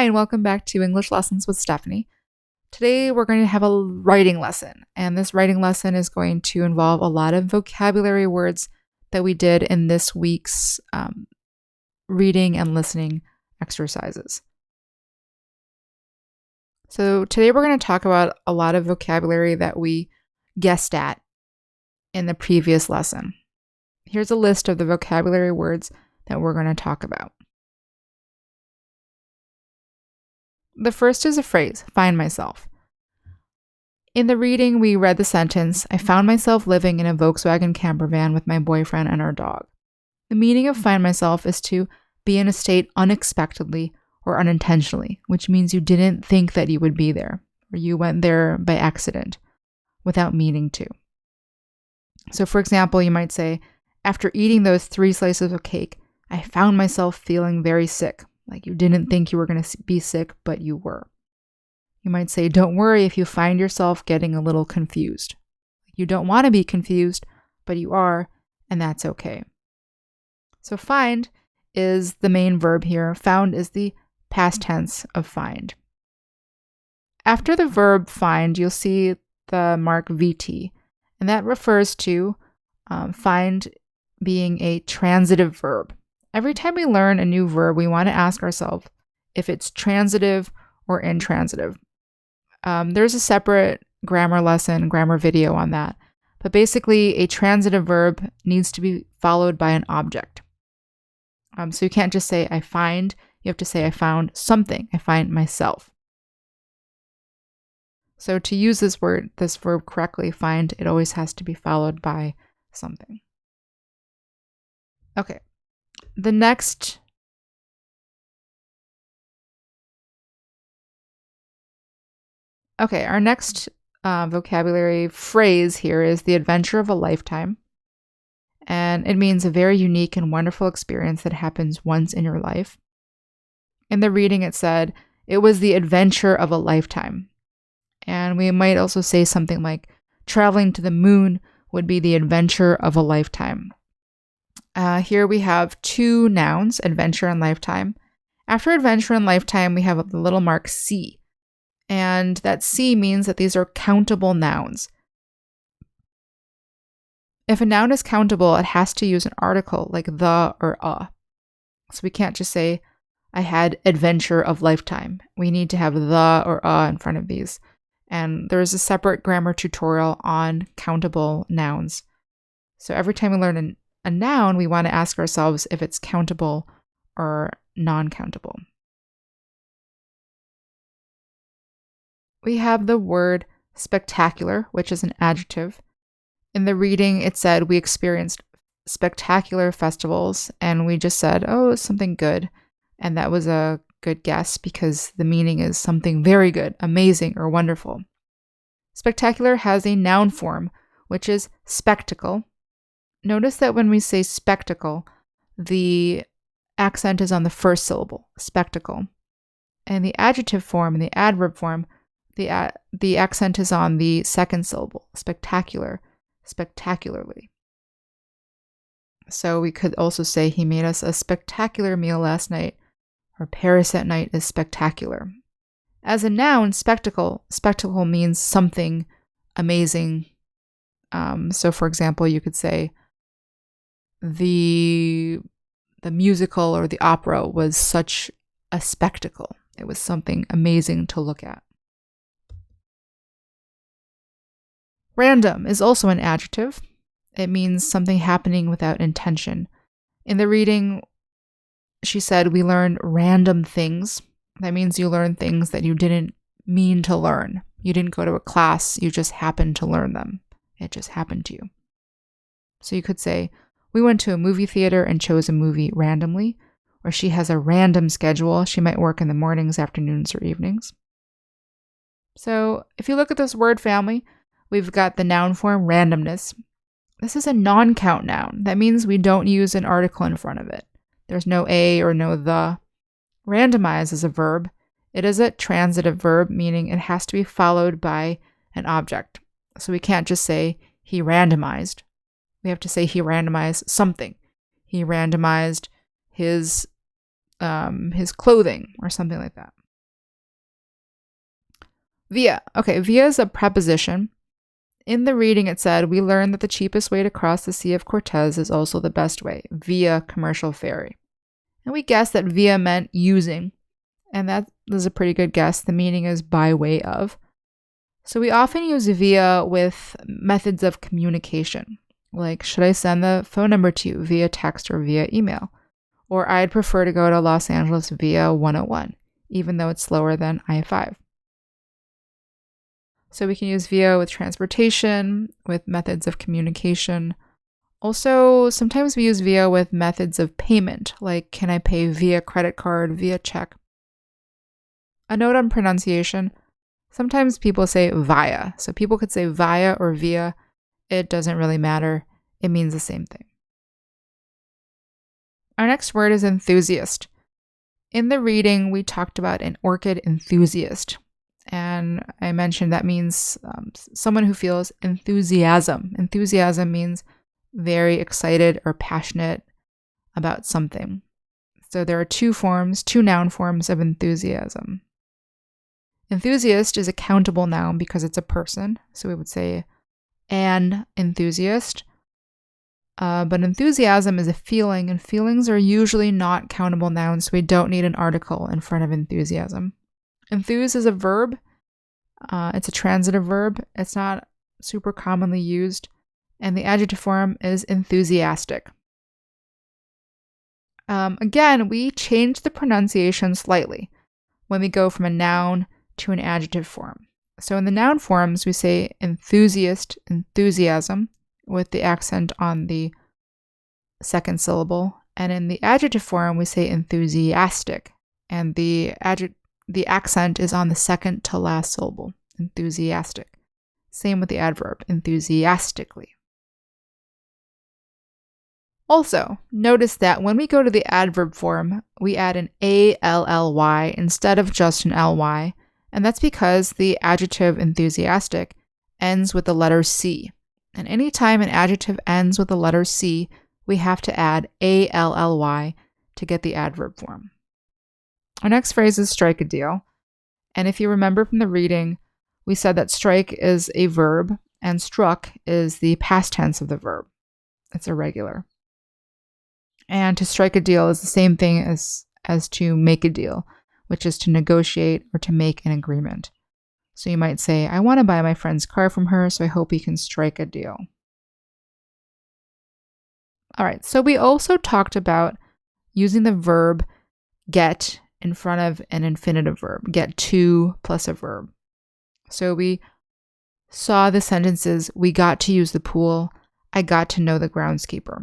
Hi, and welcome back to English Lessons with Stephanie. Today we're going to have a writing lesson, and this writing lesson is going to involve a lot of vocabulary words that we did in this week's reading and listening exercises. So today we're going to talk about a lot of vocabulary that we guessed at in the previous lesson. Here's a list of the vocabulary words that we're going to talk about. The first is a phrase, find myself. In the reading, we read the sentence, I found myself living in a Volkswagen camper van with my boyfriend and our dog. The meaning of find myself is to be in a state unexpectedly or unintentionally, which means you didn't think that you would be there, or you went there by accident without meaning to. So for example, you might say, after eating those 3 slices of cake, I found myself feeling very sick. Like you didn't think you were going to be sick, but you were. You might say, don't worry if you find yourself getting a little confused. You don't want to be confused, but you are, and that's okay. So find is the main verb here. Found is the past tense of find. After the verb find, you'll see the mark VT, and that refers to find being a transitive verb. Every time we learn a new verb, we want to ask ourselves if it's transitive or intransitive. There's a separate grammar lesson, grammar video on that. But basically, a transitive verb needs to be followed by an object. So you can't just say, I find. You have to say, I found something. I find myself. So to use this verb correctly, find, it always has to be followed by something. Okay. The next our next vocabulary phrase here is the adventure of a lifetime. And it means a very unique and wonderful experience that happens once in your life. In the reading, it said, it was the adventure of a lifetime. And we might also say something like, traveling to the moon would be the adventure of a lifetime. Here we have 2 nouns, adventure and lifetime. After adventure and lifetime, we have the little mark C. And that C means that these are countable nouns. If a noun is countable, it has to use an article like the or a. So we can't just say, I had adventure of lifetime. We need to have the or a in front of these. And there's a separate grammar tutorial on countable nouns. So every time we learn a noun, we want to ask ourselves if it's countable or non-countable. We have the word spectacular, which is an adjective. In the reading, it said we experienced spectacular festivals, and we just said, oh, it's something good. And that was a good guess because the meaning is something very good, amazing, or wonderful. Spectacular has a noun form, which is spectacle. Notice that when we say spectacle, the accent is on the first syllable, spectacle. And the adjective form and the adverb form, the accent is on the second syllable, spectacular, spectacularly. So we could also say he made us a spectacular meal last night, or Paris at night is spectacular. As a noun, spectacle means something amazing. So for example, you could say, the musical or the opera was such a spectacle. It was something amazing to look at. Random is also an adjective. It means something happening without intention. In the reading, she said, we learned random things. That means you learn things that you didn't mean to learn. You didn't go to a class, you just happened to learn them. It just happened to you. So you could say, we went to a movie theater and chose a movie randomly, or she has a random schedule. She might work in the mornings, afternoons, or evenings. So if you look at this word family, we've got the noun form randomness. This is a non-count noun. That means we don't use an article in front of it. There's no a or no the. Randomize is a verb. It is a transitive verb, meaning it has to be followed by an object. So we can't just say he randomized. We have to say he randomized something. He randomized his clothing or something like that. Via. Okay, via is a preposition. In the reading, it said, we learned that the cheapest way to cross the Sea of Cortez is also the best way, via commercial ferry. And we guessed that via meant using, and that was a pretty good guess. The meaning is by way of. So we often use via with methods of communication, like, should I send the phone number to you via text or via email? Or I'd prefer to go to Los Angeles via 101, even though it's slower than I-5. So we can use via with transportation, with methods of communication. Also, sometimes we use via with methods of payment, like can I pay via credit card, via check? A note on pronunciation. Sometimes people say via. So people could say via or via. It doesn't really matter. It means the same thing. Our next word is enthusiast. In the reading, we talked about an orchid enthusiast. And I mentioned that means someone who feels enthusiasm. Enthusiasm means very excited or passionate about something. So there are two noun forms of enthusiasm. Enthusiast is a countable noun because it's a person. So we would say an enthusiast. But enthusiasm is a feeling, and feelings are usually not countable nouns, so we don't need an article in front of enthusiasm. Enthuse is a verb. It's a transitive verb. It's not super commonly used. And the adjective form is enthusiastic. Again, we change the pronunciation slightly when we go from a noun to an adjective form. So in the noun forms, we say enthusiast, enthusiasm, with the accent on the second syllable. And in the adjective form, we say enthusiastic, and the accent is on the second to last syllable, enthusiastic. Same with the adverb, enthusiastically. Also, notice that when we go to the adverb form, we add an A-L-L-Y instead of just an L-Y, and that's because the adjective enthusiastic ends with the letter C. And anytime an adjective ends with the letter C, we have to add A-L-L-Y to get the adverb form. Our next phrase is strike a deal. And if you remember from the reading, we said that strike is a verb and struck is the past tense of the verb. It's irregular. And to strike a deal is the same thing as to make a deal, which is to negotiate or to make an agreement. So you might say, I want to buy my friend's car from her, so I hope we can strike a deal. All right, so we also talked about using the verb get in front of an infinitive verb, get to plus a verb. So we saw the sentences, we got to use the pool, I got to know the groundskeeper.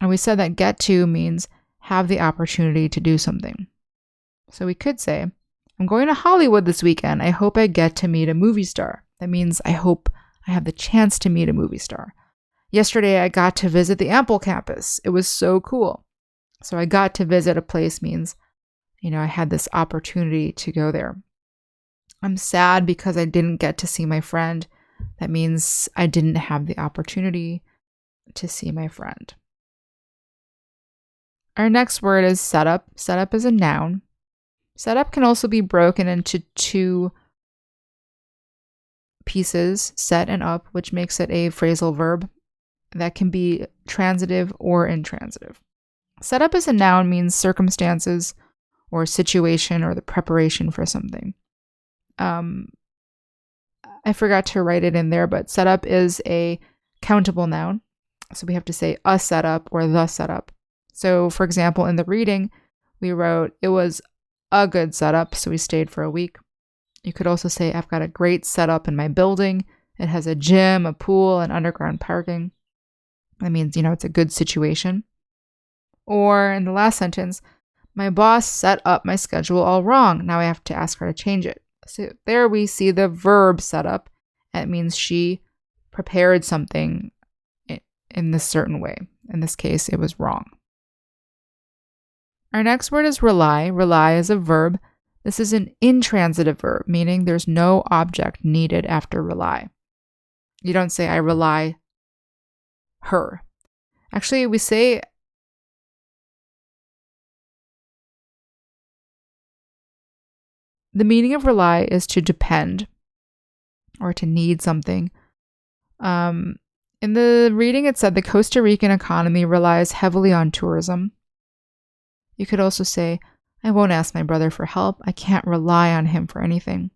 And we said that get to means have the opportunity to do something. So we could say, I'm going to Hollywood this weekend. I hope I get to meet a movie star. That means I hope I have the chance to meet a movie star. Yesterday, I got to visit the Ample campus. It was so cool. So I got to visit a place means, I had this opportunity to go there. I'm sad because I didn't get to see my friend. That means I didn't have the opportunity to see my friend. Our next word is setup. Setup is a noun. Setup can also be broken into two pieces, set and up, which makes it a phrasal verb that can be transitive or intransitive. Setup as a noun means circumstances or situation or the preparation for something. I forgot to write it in there, but setup is a countable noun. So we have to say a setup or the setup. So for example, in the reading, we wrote, it was a good setup, so we stayed for a week. You could also say, I've got a great setup in my building. It has a gym, a pool, and underground parking. That means, it's a good situation. Or in the last sentence, my boss set up my schedule all wrong. Now I have to ask her to change it. So there we see the verb set up. It means she prepared something in this certain way. In this case, it was wrong. Our next word is rely. Rely is a verb. This is an intransitive verb, meaning there's no object needed after rely. You don't say, I rely her. Actually, we say the meaning of rely is to depend. or to need something. In the reading, it said the Costa Rican economy relies heavily on tourism. You could also say, I won't ask my brother for help. I can't rely on him for anything.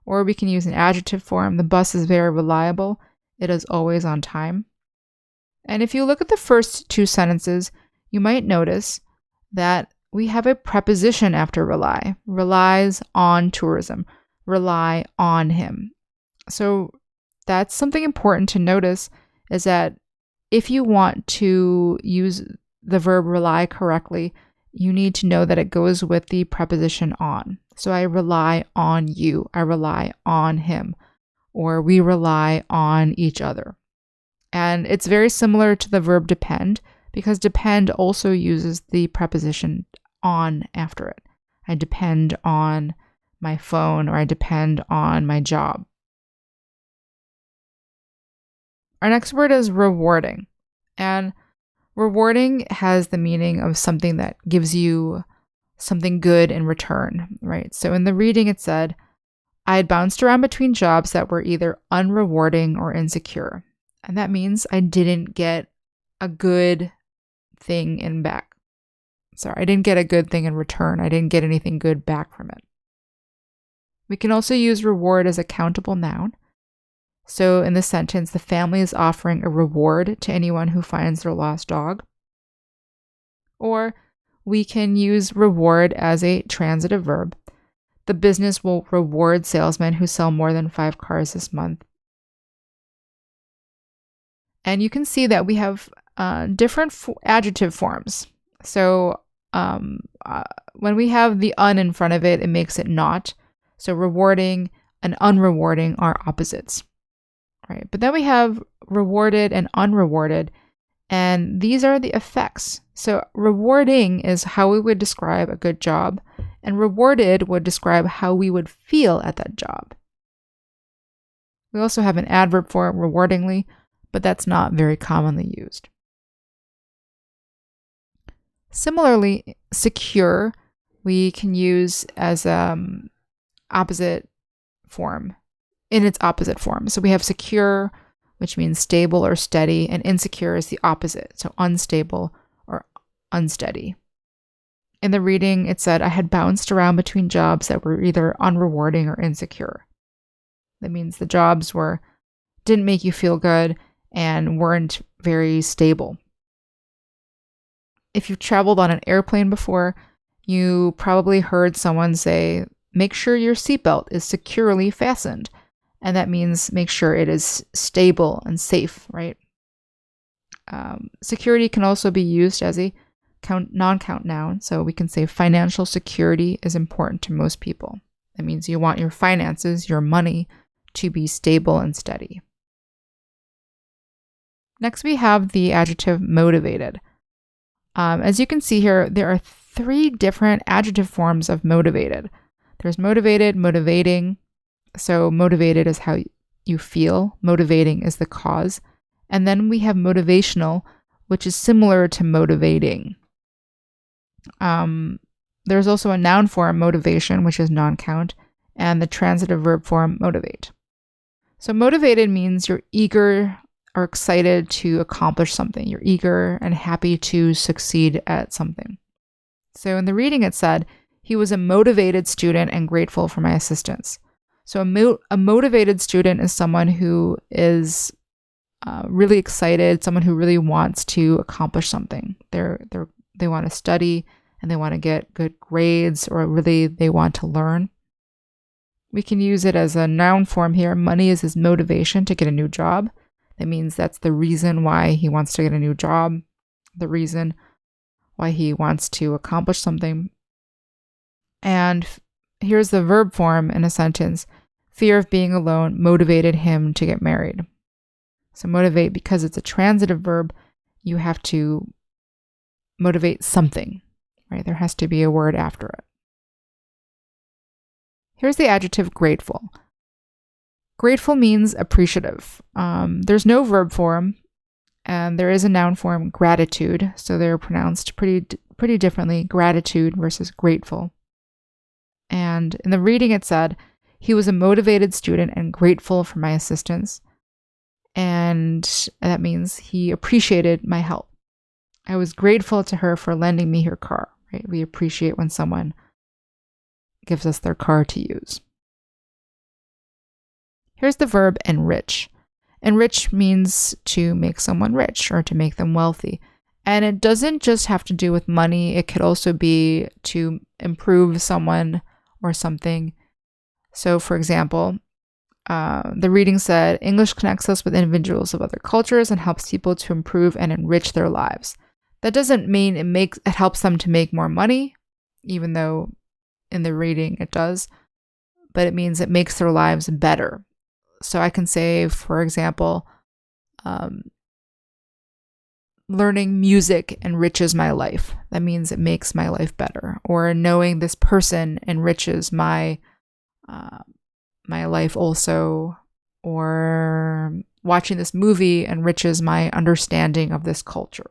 Or we can use an adjective form. The bus is very reliable. It is always on time. And if you look at the first two sentences, you might notice that we have a preposition after rely. Relies on tourism. Rely on him. So that's something important to notice, is that if you want to use the verb rely correctly, you need to know that it goes with the preposition on. So I rely on you. I rely on him. Or we rely on each other. And it's very similar to the verb depend, because depend also uses the preposition on after it. I depend on my phone, or I depend on my job. Our next word is rewarding. And rewarding has the meaning of something that gives you something good in return, right? So in the reading, it said, I had bounced around between jobs that were either unrewarding or insecure. And that means I didn't get a good thing I didn't get a good thing in return. I didn't get anything good back from it. We can also use reward as a countable noun. So in this sentence, the family is offering a reward to anyone who finds their lost dog. Or we can use reward as a transitive verb. The business will reward salesmen who sell more than 5 cars this month. And you can see that we have different adjective forms. So when we have the un in front of it, it makes it not. So rewarding and unrewarding are opposites. Right? But then we have rewarded and unrewarded, and these are the effects. So rewarding is how we would describe a good job, and rewarded would describe how we would feel at that job. We also have an adverb for it, rewardingly, but that's not very commonly used. Similarly, secure, we can use as opposite form. In its opposite form. So we have secure, which means stable or steady, and insecure is the opposite, so unstable or unsteady. In the reading, it said, I had bounced around between jobs that were either unrewarding or insecure. That means the jobs didn't make you feel good and weren't very stable. If you've traveled on an airplane before, you probably heard someone say, make sure your seatbelt is securely fastened. And that means make sure it is stable and safe, right? Security can also be used as a non-count noun. So we can say financial security is important to most people. That means you want your finances, your money, to be stable and steady. Next, we have the adjective motivated. As you can see here, there are 3 different adjective forms of motivated. There's motivated, motivating. So motivated is how you feel. Motivating is the cause. And then we have motivational, which is similar to motivating. There's also a noun form, motivation, which is non-count, and the transitive verb form, motivate. So motivated means you're eager or excited to accomplish something. You're eager and happy to succeed at something. So in the reading, it said, he was a motivated student and grateful for my assistance. So a motivated student is someone who is really excited, someone who really wants to accomplish something. They want to study and they want to get good grades, or really they want to learn. We can use it as a noun form here. Money is his motivation to get a new job. That means that's the reason why he wants to get a new job, the reason why he wants to accomplish something. And here's the verb form in a sentence. Fear of being alone motivated him to get married. So motivate, because it's a transitive verb, you have to motivate something, right? There has to be a word after it. Here's the adjective grateful. Grateful means appreciative. There's no verb form, and there is a noun form, gratitude. So they're pronounced pretty differently, gratitude versus grateful. And in the reading, it said, He was a motivated student and grateful for my assistance. And that means he appreciated my help. I was grateful to her for lending me her car, right? We appreciate when someone gives us their car to use. Here's the verb enrich. Enrich means to make someone rich or to make them wealthy. And it doesn't just have to do with money. It could also be to improve someone or something. So, for example, the reading said, English connects us with individuals of other cultures and helps people to improve and enrich their lives. That doesn't mean it helps them to make more money, even though in the reading it does, but it means it makes their lives better. So I can say, for example, learning music enriches my life. That means it makes my life better. Or knowing this person enriches my life also. Or watching this movie enriches my understanding of this culture.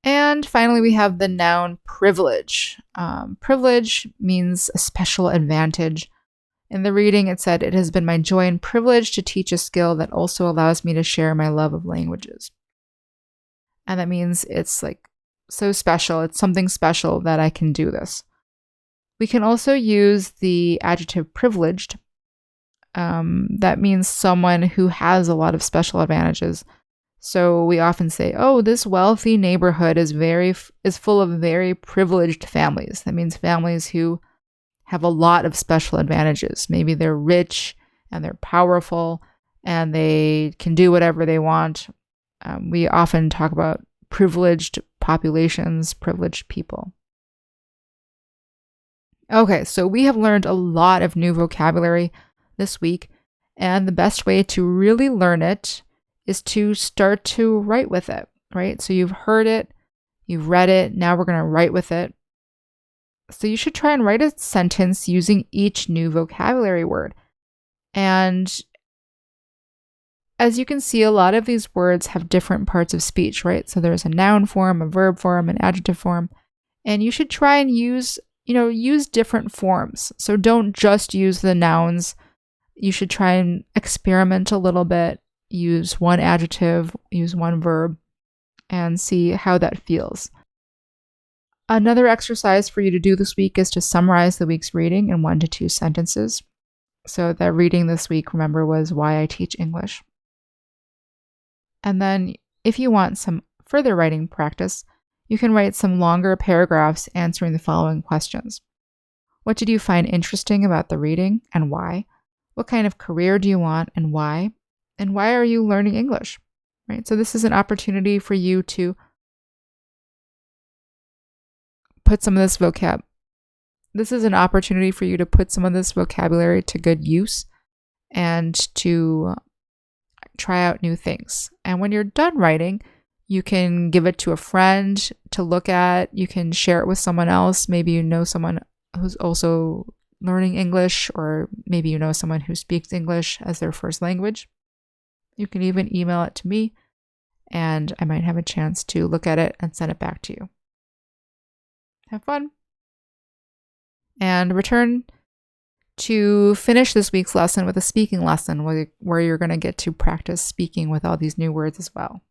And finally, we have the noun privilege. Privilege means a special advantage. In the reading, it said, it has been my joy and privilege to teach a skill that also allows me to share my love of languages. And that means it's like so special. It's something special that I can do this. We can also use the adjective privileged. That means someone who has a lot of special advantages. So we often say, oh, this wealthy neighborhood is full of very privileged families. That means families who have a lot of special advantages. Maybe they're rich and they're powerful and they can do whatever they want. We often talk about privileged populations, privileged people. Okay, so we have learned a lot of new vocabulary this week, and the best way to really learn it is to start to write with it, right? So you've heard it, you've read it, now we're going to write with it. So you should try and write a sentence using each new vocabulary word. And as you can see, a lot of these words have different parts of speech, right? So there's a noun form, a verb form, an adjective form, and you should try and use different forms. So don't just use the nouns. You should try and experiment a little bit, use one adjective, use one verb, and see how that feels. Another exercise for you to do this week is to summarize the week's reading in 1 to 2 sentences. So that reading this week, remember, was Why I Teach English. And then if you want some further writing practice, you can write some longer paragraphs answering the following questions. What did you find interesting about the reading and why? What kind of career do you want and why? And why are you learning English? Right? So this is an opportunity for you to put some of this vocabulary to good use and to try out new things. And when you're done writing, you can give it to a friend to look at. You can share it with someone else. Maybe you know someone who's also learning English, or maybe you know someone who speaks English as their first language. You can even email it to me, and I might have a chance to look at it and send it back to you. Have fun. And return to finish this week's lesson with a speaking lesson where you're going to get to practice speaking with all these new words as well.